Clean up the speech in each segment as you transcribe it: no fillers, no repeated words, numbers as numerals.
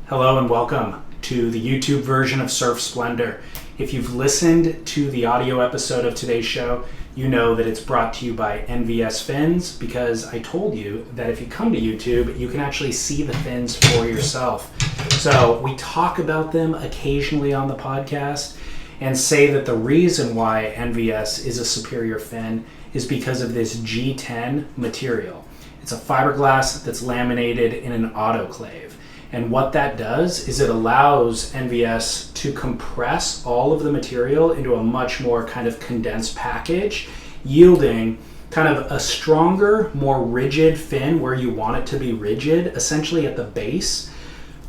Hello and welcome to the YouTube version of Surf Splendor. If you've listened to the audio episode of today's show, you know that it's brought to you by NVS Fins, because I told you that if you come to YouTube, you can actually see the fins for yourself. So we talk about them occasionally on the podcast and say that the reason why NVS is a superior fin is because of this G10 material. It's a fiberglass that's laminated in an autoclave. And what that does is it allows NVS to compress all of the material into a much more kind of condensed package, yielding kind of a stronger, more rigid fin where you want it to be rigid, essentially at the base,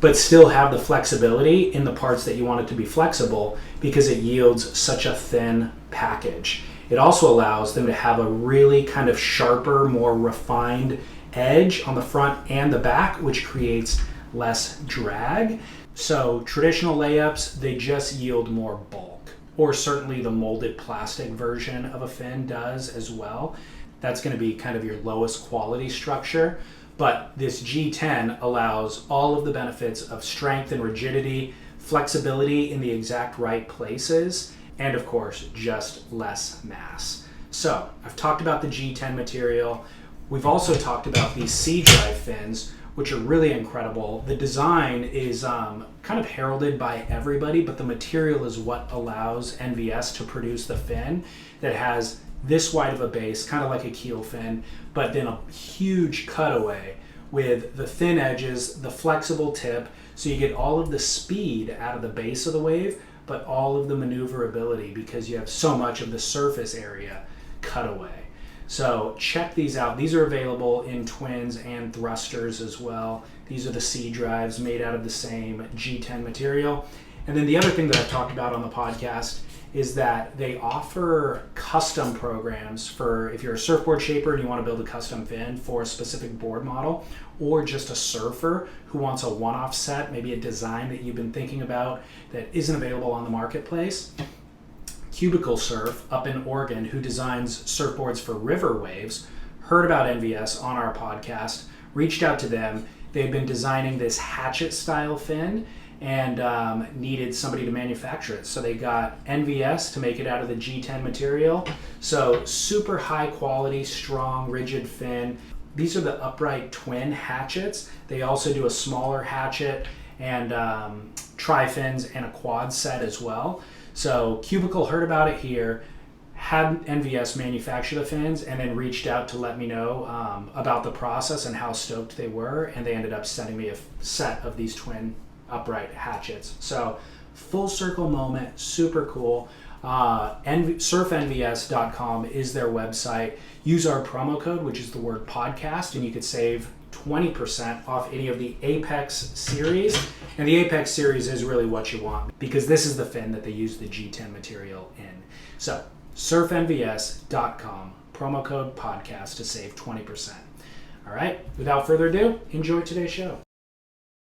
but still have the flexibility in the parts that you want it to be flexible because it yields such a thin package. It also allows them to have a really kind of sharper, more refined edge on the front and the back, which creates less drag. So traditional layups, they just yield more bulk, or certainly the molded plastic version of a fin does as well. That's going to be kind of your lowest quality structure, but this G10 allows all of the benefits of strength and rigidity, flexibility in the exact right places, and of course just less mass. So I've talked about the G10 material. We've also talked about these C-drive fins, which are really incredible. The design is kind of heralded by everybody, but the material is what allows NVS to produce the fin that has this wide of a base, kind of like a keel fin, but then a huge cutaway with the thin edges, the flexible tip, so you get all of the speed out of the base of the wave, but all of the maneuverability because you have so much of the surface area cut away. So check these out. These are available in Twins and Thrusters as well. These are the C drives made out of the same G10 material. And then the other thing that I've talked about on the podcast is that they offer custom programs for if you're a surfboard shaper and you want to build a custom fin for a specific board model, or just a surfer who wants a one-off set, maybe a design that you've been thinking about that isn't available on the marketplace. Cubicle Surf up in Oregon, who designs surfboards for river waves, heard about NVS on our podcast, reached out to them. They've been designing this hatchet style fin and needed somebody to manufacture it. So they got NVS to make it out of the G10 material. So super high quality, strong, rigid fin. These are the upright twin hatchets. They also do a smaller hatchet and tri-fins and a quad set as well. So Cubicle heard about it here, had NVS manufacture the fins, and then reached out to let me know about the process and how stoked they were, and they ended up sending me a set of these twin upright hatchets. So full circle moment, super cool. surfnvs.com is their website. Use our promo code, which is the word podcast, and you could save 20% off any of the Apex series. And the Apex series is really what you want because this is the fin that they use the G10 material in. So surfnvs.com, promo code podcast to save 20%. All right, without further ado, enjoy today's show.